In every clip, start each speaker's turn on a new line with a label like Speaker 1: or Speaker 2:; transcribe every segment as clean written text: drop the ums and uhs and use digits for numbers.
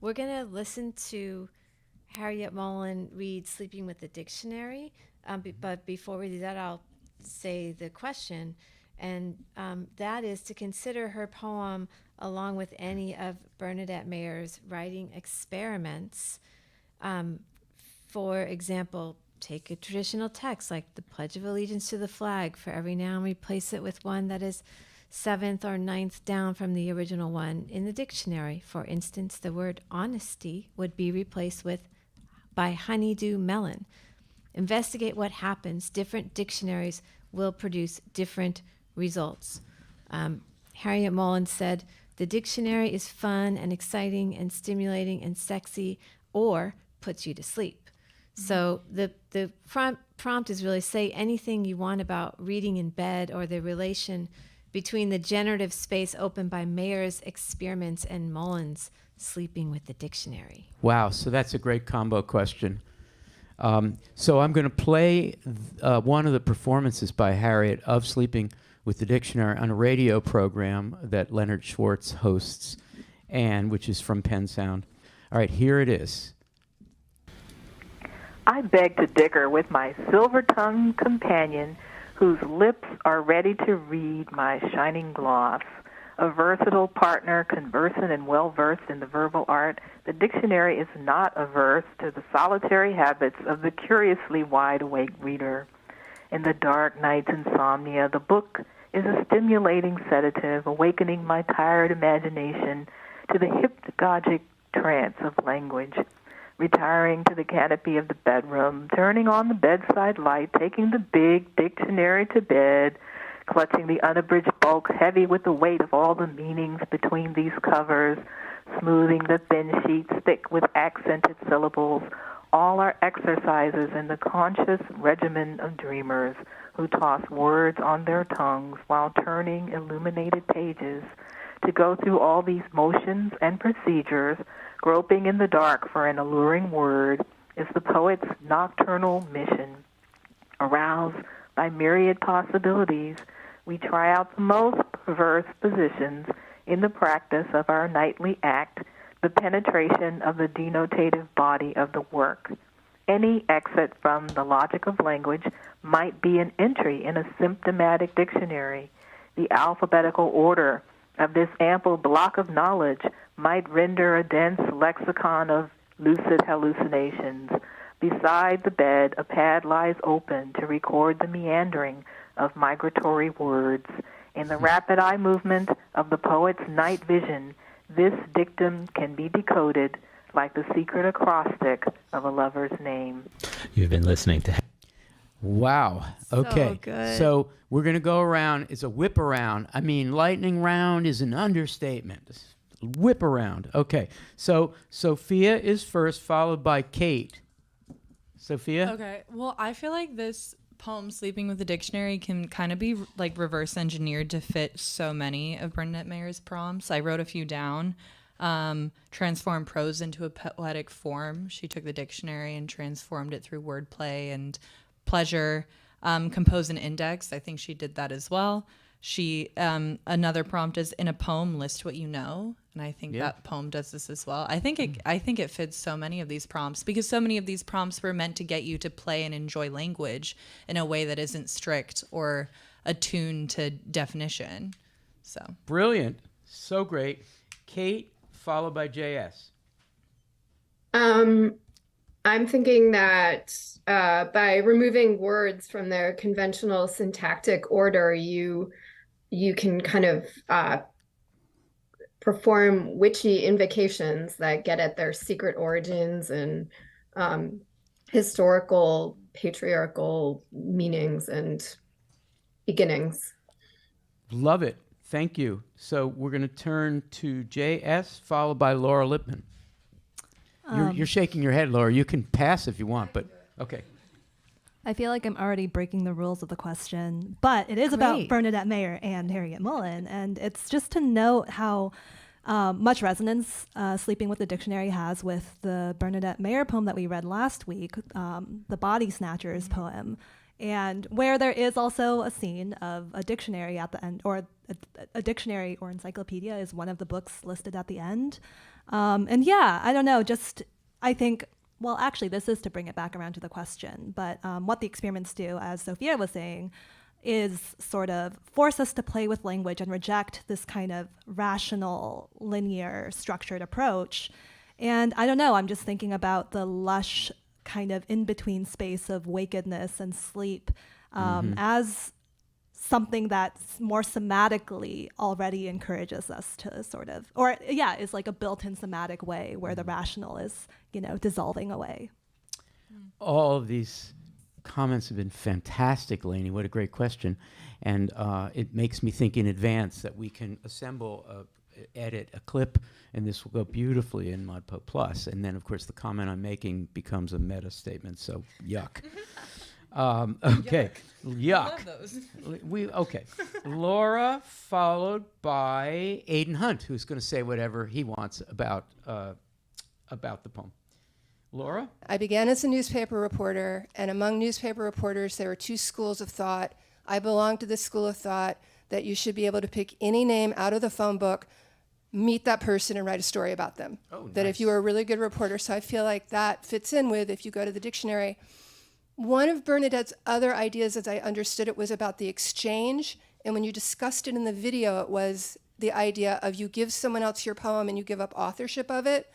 Speaker 1: we're going to listen to Harriet Mullen read Sleeping with the Dictionary. But before we do that, I'll say the question. And that is to consider her poem along with any of Bernadette Mayer's writing experiments. For example, take a traditional text like the Pledge of Allegiance to the flag. For every noun, replace it with one that is seventh or ninth down from the original one in the dictionary. For instance, the word honesty would be replaced with by honeydew melon. Investigate what happens. Different dictionaries will produce different results. Harriet Mullen said, the dictionary is fun and exciting and stimulating and sexy, or puts you to sleep. So the prompt is really say anything you want about reading in bed or the relation between the generative space opened by Mayer's experiments and Mullen's sleeping with the dictionary.
Speaker 2: Wow, so that's a great combo question. So I'm going to play one of the performances by Harriet of Sleeping with the Dictionary on a radio program that Leonard Schwartz hosts, and which is from Penn Sound. All right, here it is.
Speaker 3: I beg to dicker with my silver-tongued companion, whose lips are ready to read my shining gloss. A versatile partner, conversant and well-versed in the verbal art, the dictionary is not averse to the solitary habits of the curiously wide-awake reader. In the dark night's insomnia, the book is a stimulating sedative, awakening my tired imagination to the hypnagogic trance of language. Retiring to the canopy of the bedroom, turning on the bedside light, taking the big dictionary to bed, clutching the unabridged bulk, heavy with the weight of all the meanings between these covers, smoothing the thin sheets, thick with accented syllables, all are exercises in the conscious regimen of dreamers who toss words on their tongues while turning illuminated pages. To go through all these motions and procedures, groping in the dark for an alluring word, is the poet's nocturnal mission. Aroused by myriad possibilities, we try out the most perverse positions in the practice of our nightly act, the penetration of the denotative body of the work. Any exit from the logic of language might be an entry in a symptomatic dictionary. The alphabetical order of this ample block of knowledge might render a dense lexicon of lucid hallucinations. Beside the bed, a pad lies open to record the meandering of migratory words. In the rapid eye movement of the poet's night vision, this dictum can be decoded like the secret acrostic of a lover's name.
Speaker 4: You've been listening to...
Speaker 2: Wow. Okay.
Speaker 1: So good.
Speaker 2: So we're going to go around. It's a whip around. I mean, lightning round is an understatement. Whip around. Okay. So Sophia is first, followed by Kate. Sophia?
Speaker 5: Okay. Well, I feel like this poem, Sleeping with the Dictionary, can kind of be like reverse engineered to fit so many of Bernadette Mayer's prompts. I wrote a few down. Transform prose into a poetic form. She took the dictionary and transformed it through wordplay and pleasure. Compose an index. I think she did that as well. She another prompt is in a poem, list what you know, and I think that poem does this as well. I think it fits so many of these prompts because so many of these prompts were meant to get you to play and enjoy language in a way that isn't strict or attuned to definition. So
Speaker 2: Brilliant. So great. Kate, followed by JS.
Speaker 6: I'm thinking that by removing words from their conventional syntactic order, you can kind of perform witchy invocations that get at their secret origins and historical, patriarchal meanings and beginnings.
Speaker 2: Love it. Thank you. So we're going to turn to JS, followed by Laura Lippman. You're shaking your head, Laura. You can pass if you want, but okay.
Speaker 7: I feel like I'm already breaking the rules of the question, but it is about Bernadette Mayer and Harriet Mullen, and it's just to note how much resonance Sleeping with the Dictionary has with the Bernadette Mayer poem that we read last week, the Body Snatchers poem, and where there is also a scene of a dictionary at the end, or a dictionary or encyclopedia is one of the books listed at the end. And yeah, I don't know, just I think, well, actually, this is to bring it back around to the question, but what the experiments do, as Sophia was saying, is sort of force us to play with language and reject this kind of rational, linear, structured approach. And I don't know, I'm just thinking about the lush kind of in-between space of wakedness and sleep as something that's more somatically already encourages us to sort of, or yeah, is like a built-in somatic way where the rational is, dissolving away.
Speaker 2: All of these comments have been fantastic, Lainey. What a great question. And it makes me think in advance that we can assemble, edit a clip, and this will go beautifully in ModPo Plus. And then, of course, the comment I'm making becomes a meta statement, so yuck. Okay, yuck.
Speaker 5: Love those.
Speaker 2: Okay. Laura, followed by Aidan Hunt, who's going to say whatever he wants about the poem. Laura?
Speaker 4: I began as a newspaper reporter, and among newspaper reporters, there were two schools of thought. I belong to the school of thought that you should be able to pick any name out of the phone book, meet that person, and write a story about them.
Speaker 2: Oh,
Speaker 4: that
Speaker 2: nice.
Speaker 4: if you were a really good reporter, so I feel like that fits in with, if you go to the dictionary, one of Bernadette's other ideas, as I understood it, was about the exchange. And when you discussed it in the video, it was the idea of you give someone else your poem and you give up authorship of it.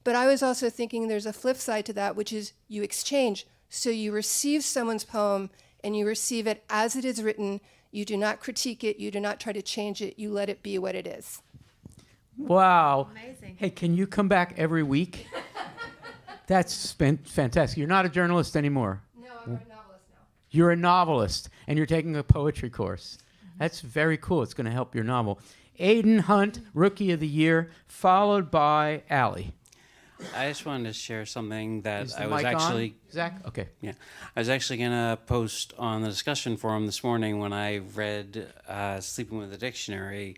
Speaker 4: But I was also thinking there's a flip side to that, which is you exchange. So you receive someone's poem and you receive it as it is written. You do not critique it. You do not try to change it. You let it be what it is.
Speaker 2: Wow.
Speaker 1: Amazing.
Speaker 2: Hey, can you come back every week? That's fantastic. You're not a journalist anymore.
Speaker 4: No, I'm a novelist now.
Speaker 2: You're a novelist, and you're taking a poetry course. That's very cool. It's going to help your novel. Aidan Hunt, Rookie of the Year, followed by Allie.
Speaker 8: I just wanted to share something that
Speaker 2: Is the
Speaker 8: I was
Speaker 2: mic
Speaker 8: actually
Speaker 2: on? Zach? Okay.
Speaker 8: yeah, I was actually gonna post on the discussion forum this morning when I read "Sleeping with the Dictionary."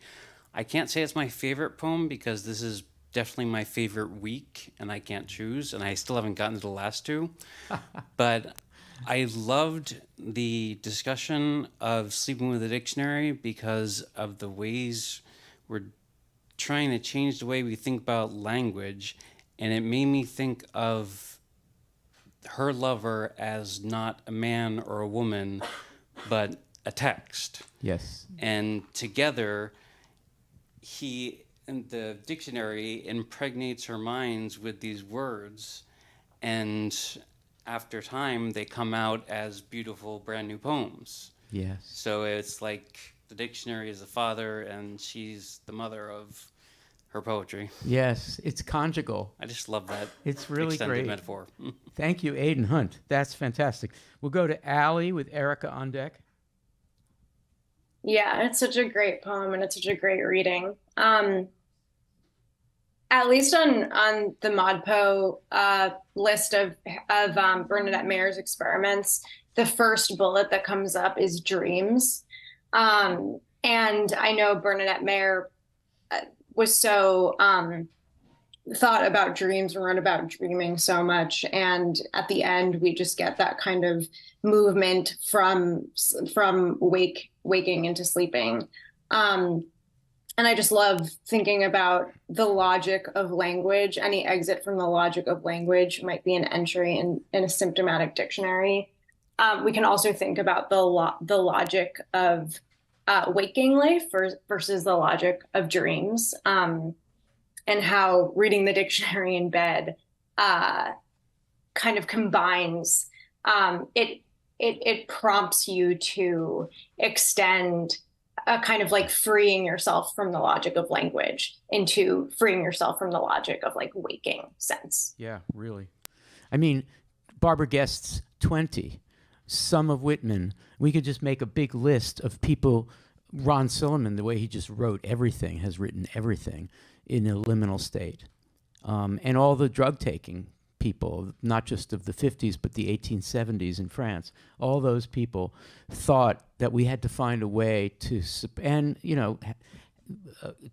Speaker 8: I can't say it's my favorite poem because this is definitely my favorite week, and I can't choose, and I still haven't gotten to the last two. But I loved the discussion of "Sleeping with the Dictionary" because of the ways we're trying to change the way we think about language. And it made me think of her lover as not a man or a woman, but a text.
Speaker 2: Yes.
Speaker 8: And together, he, in the dictionary, impregnates her minds with these words. And after time, they come out as beautiful, brand new poems.
Speaker 2: Yes.
Speaker 8: So it's like the dictionary is the father, and she's the mother of her poetry.
Speaker 2: Yes, it's conjugal.
Speaker 8: I just love that.
Speaker 2: It's really
Speaker 8: extended
Speaker 2: great.
Speaker 8: metaphor.
Speaker 2: Thank you, Aidan Hunt. That's fantastic. We'll go to Allie with Erica on deck.
Speaker 9: Yeah, it's such a great poem and it's such a great reading. At least on the ModPo list of Bernadette Mayer's experiments, the first bullet that comes up is dreams. And I know Bernadette Mayer was so thought about dreams and wrote about dreaming so much, and at the end we just get that kind of movement from waking into sleeping, and I just love thinking about the logic of language. Any exit from the logic of language might be an entry in a symptomatic dictionary. We can also think about the logic of waking life versus the logic of dreams, and how reading the dictionary in bed kind of combines. It prompts you to extend a kind of like freeing yourself from the logic of language into freeing yourself from the logic of like waking sense.
Speaker 2: Yeah, really. I mean, Barbara Guest's 20, some of Whitman. We could just make a big list of people. Ron Silliman, the way he just wrote everything, has written everything in a liminal state. And all the drug-taking people, not just of the 50s, but the 1870s in France, all those people thought that we had to find a way to, and, you know,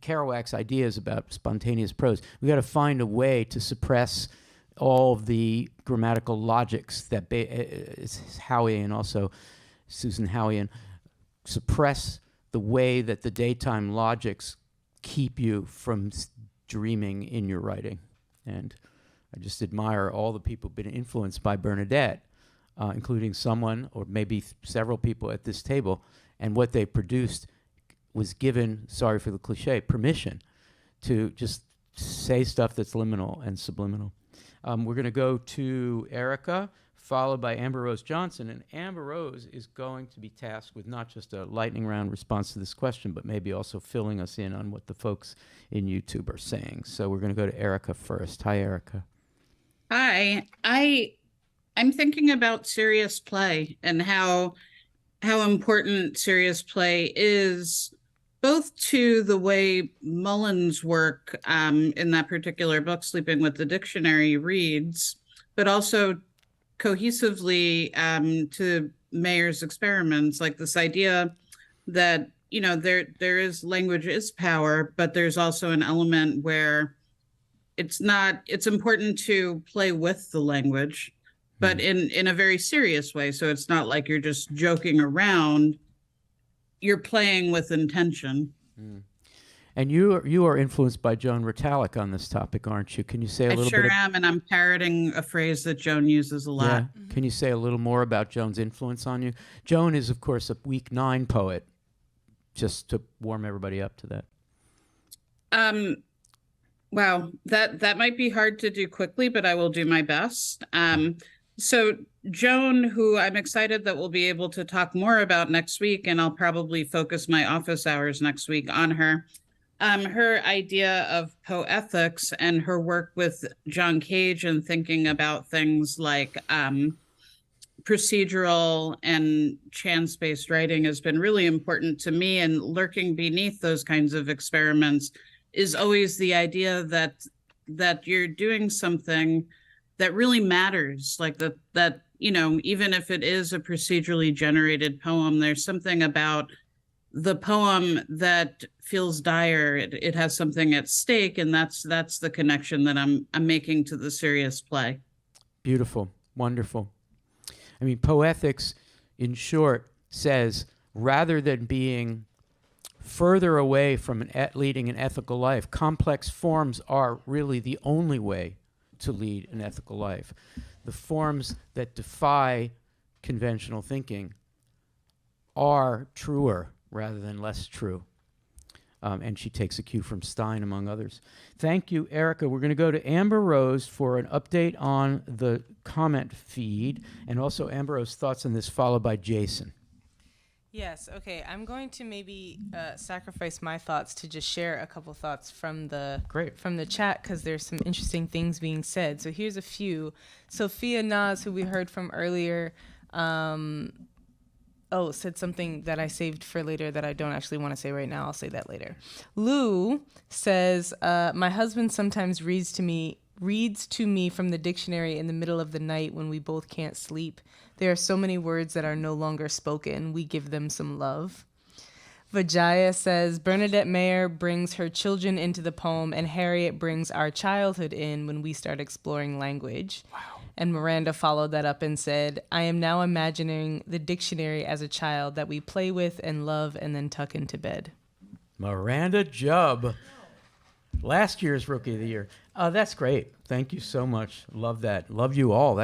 Speaker 2: Kerouac's ideas about spontaneous prose, we got to find a way to suppress all of the grammatical logics that Howie and also Susan Howie suppress the way that the daytime logics keep you from dreaming in your writing. And I just admire all the people who've been influenced by Bernadette, including someone or maybe several people at this table, and what they produced was given, sorry for the cliche, permission to just say stuff that's liminal and subliminal. We're going to go to Erica, followed by Amber Rose Johnson. And Amber Rose is going to be tasked with not just a lightning round response to this question, but maybe also filling us in on what the folks in YouTube are saying. So we're going to go to Erica first. Hi, Erica.
Speaker 10: Hi. I'm thinking about serious play and how important serious play is, both to the way Mullen's work in that particular book, Sleeping with the Dictionary, reads, but also cohesively to Mayer's experiments, like this idea that, there is language is power, but there's also an element where it's important to play with the language, but in a very serious way. So it's not like you're just joking around. You're playing with intention.
Speaker 2: And you are influenced by Joan Rotalick on this topic, aren't you? Can you say a little bit?
Speaker 10: I sure am, and I'm parroting a phrase that Joan uses a lot.
Speaker 2: Yeah. Can you say a little more about Joan's influence on you? Joan is, of course, a Week 9 poet, just to warm everybody up to that.
Speaker 10: Wow, that might be hard to do quickly, but I will do my best. So Joan, who I'm excited that we'll be able to talk more about next week, and I'll probably focus my office hours next week on her. Her idea of poethics and her work with John Cage and thinking about things like procedural and chance-based writing has been really important to me. And lurking beneath those kinds of experiments is always the idea that you're doing something that really matters, like that even if it is a procedurally generated poem, there's something about the poem that feels dire. It has something at stake, and that's the connection that I'm making to the serious play.
Speaker 2: Beautiful, wonderful. I mean, poethics, in short, says rather than being further away from leading an ethical life, complex forms are really the only way to lead an ethical life. The forms that defy conventional thinking are truer rather than less true. And she takes a cue from Stein, among others. Thank you, Erica. We're going to go to Amber Rose for an update on the comment feed, and also Amber Rose's thoughts on this, followed by Jason.
Speaker 11: Yes, okay. I'm going to maybe sacrifice my thoughts to just share a couple thoughts from the chat, because there's some interesting things being said. So here's a few. Sophia Naz, who we heard from earlier, said something that I saved for later that I don't actually want to say right now. I'll say that later. Lou says, my husband sometimes reads to me from the dictionary in the middle of the night when we both can't sleep. There are so many words that are no longer spoken. We give them some love. Vijaya says, Bernadette Mayer brings her children into the poem, and Harriet brings our childhood in when we start exploring language. Wow. And Miranda followed that up and said, I am now imagining the dictionary as a child that we play with and love and then tuck into bed.
Speaker 2: Miranda Jubb, last year's Rookie of the Year. That's great. Thank you so much. Love that. Love you all.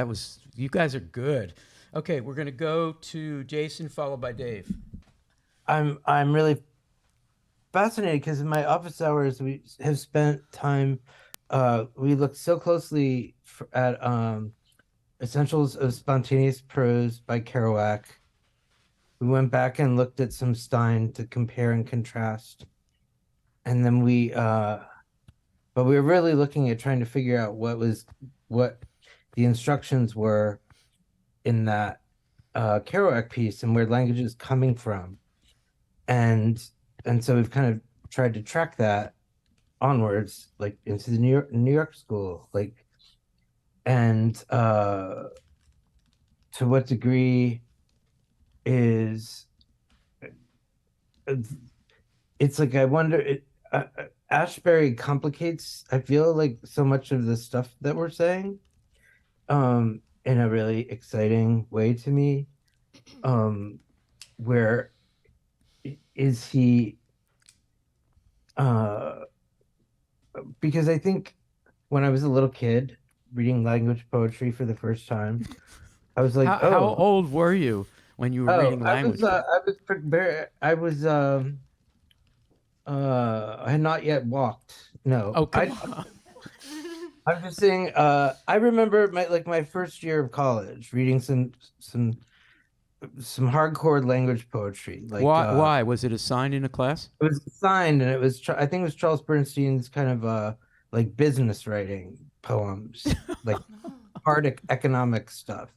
Speaker 2: You guys are good. Okay, we're going to go to Jason, followed by Dave.
Speaker 12: I'm really fascinated because in my office hours we have spent time. We looked so closely at Essentials of Spontaneous Prose by Kerouac. We went back and looked at some Stein to compare and contrast, and then but we were really looking at trying to figure out what the instructions were in that Kerouac piece and where language is coming from. And so we've kind of tried to track that onwards, like into the New York school, like, and to what degree is it's like, I wonder, Ashbery complicates, I feel like, so much of the stuff that we're saying in a really exciting way to me. Where is he because I think when I was a little kid reading language poetry for the first time, I was like,
Speaker 2: How old were you when you were reading language?
Speaker 12: I had not yet walked. No.
Speaker 2: Oh, come on.
Speaker 12: I'm just saying, I remember my first year of college reading some hardcore language poetry.
Speaker 2: Why was it assigned in a class?
Speaker 12: It was assigned, and I think it was Charles Bernstein's kind of like business writing poems, like hard economic stuff.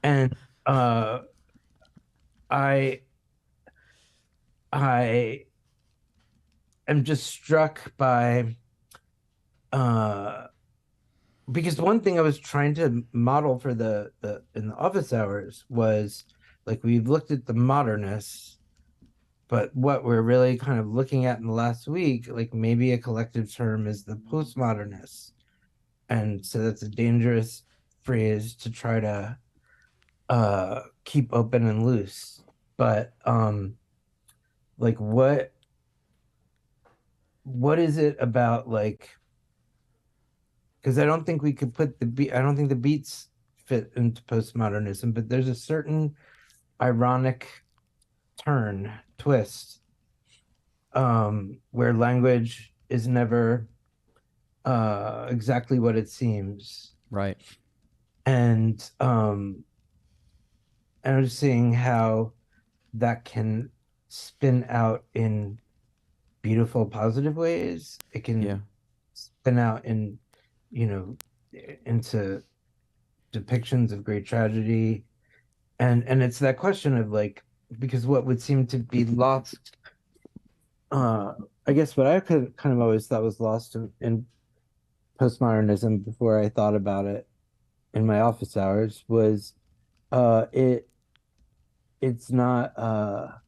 Speaker 12: And I am just struck by because one thing I was trying to model for the in the office hours was like we've looked at the modernists, but what we're really kind of looking at in the last week, like maybe a collective term, is the postmodernists. And so that's a dangerous phrase to try to keep open and loose. But like what is it about, like, because I don't think we could put the beat, I don't think the beats fit into postmodernism, but there's a certain ironic twist where language is never exactly what it seems.
Speaker 2: Right.
Speaker 12: And I'm just seeing how that can spin out in beautiful, positive ways. It can spin out in, into depictions of great tragedy. And it's that question of like, because what would seem to be lost, I guess what I kind of always thought was lost in postmodernism before I thought about it in my office hours was it's not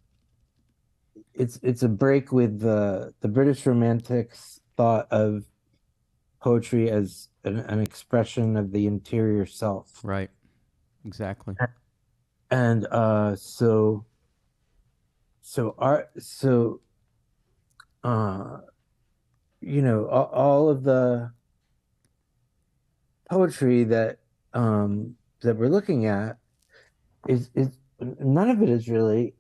Speaker 12: it's a break with the British Romantics thought of poetry as an expression of the interior self.
Speaker 2: Right. Exactly.
Speaker 12: And all of the poetry that we're looking at is none of it is really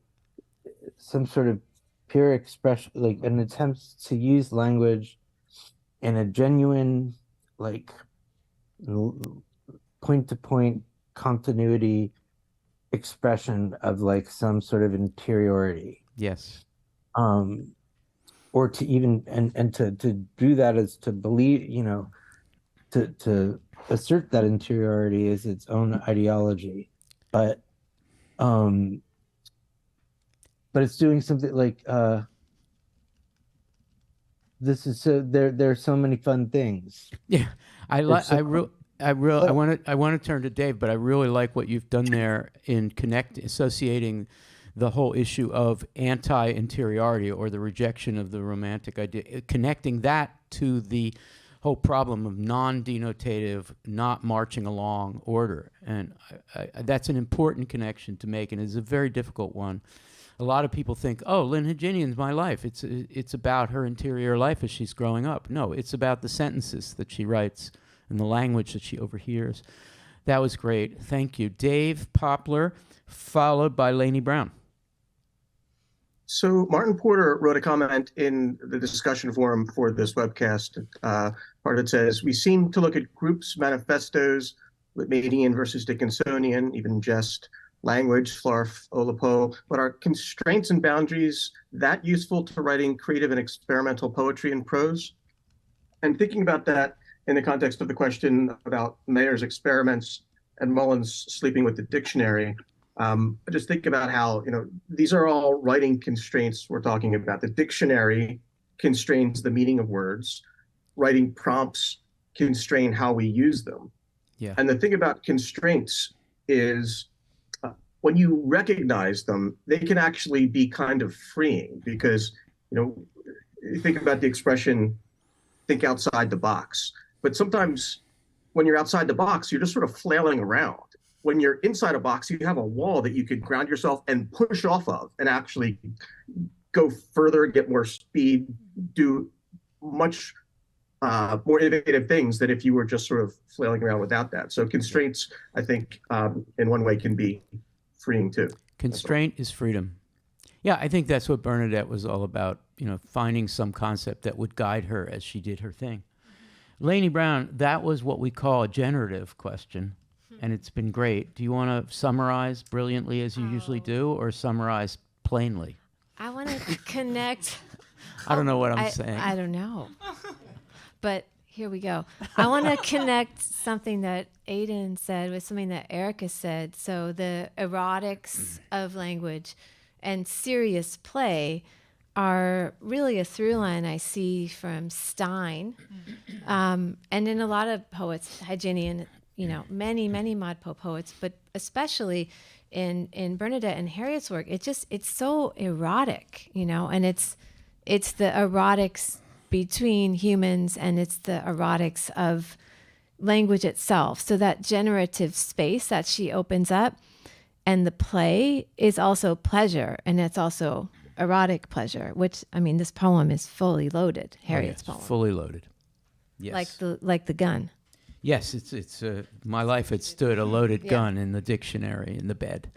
Speaker 12: some sort of pure expression, like an attempt to use language in a genuine, like, point to point continuity expression of like some sort of interiority.
Speaker 2: Yes.
Speaker 12: Or to even and to do that is to believe, to assert that interiority as its own ideology, but it's doing something like this is so there are so many fun things.
Speaker 2: Yeah, I want to turn to Dave, but I really like what you've done there in associating the whole issue of anti-interiority or the rejection of the romantic idea, connecting that to the whole problem of non-denotative, not marching along order. And that's an important connection to make, and it's a very difficult one. A lot of people think, oh, Lynn Haginian's my life. It's about her interior life as she's growing up. No, it's about the sentences that she writes and the language that she overhears. That was great. Thank you. Dave Poplar, followed by Lainey Brown.
Speaker 13: So Martin Porter wrote a comment in the discussion forum for this webcast. Part of it says, we seem to look at groups' manifestos, Whitmanian versus Dickinsonian, even jest, language, Flarf, Oulipo, but are constraints and boundaries that useful to writing creative and experimental poetry and prose? And thinking about that in the context of the question about Mayer's experiments and Mullen's sleeping with the dictionary, I just think about how, these are all writing constraints we're talking about. The dictionary constrains the meaning of words. Writing prompts constrain how we use them.
Speaker 2: Yeah.
Speaker 13: And the thing about constraints is when you recognize them, they can actually be kind of freeing because, you think about the expression, think outside the box. But sometimes when you're outside the box, you're just sort of flailing around. When you're inside a box, you have a wall that you could ground yourself and push off of and actually go further, get more speed, do much more innovative things than if you were just sort of flailing around without that. So constraints, I think, in one way can be freeing too.
Speaker 2: Constraint is freedom. Yeah, I think that's what Bernadette was all about, finding some concept that would guide her as she did her thing. Lainey Brown, that was what we call a generative question, and it's been great. Do you want to summarize brilliantly as you usually do, or summarize plainly?
Speaker 1: I want to connect.
Speaker 2: I don't know what I'm saying.
Speaker 1: I don't know. But here we go. I want to connect something that Aiden said with something that Erica said. So the erotics of language and serious play are really a through line I see from Stein, and in a lot of poets, Hygenian, many ModPo poets, but especially in Bernadette and Harriet's work. It's so erotic, and it's the erotics between humans, and it's the erotics of language itself. So that generative space that she opens up, and the play is also pleasure, and it's also erotic pleasure, which, this poem is fully loaded. Harriet's poem.
Speaker 2: Fully loaded. Yes.
Speaker 1: Like the gun.
Speaker 2: Yes, it's my life had stood a loaded gun in the dictionary in the bed.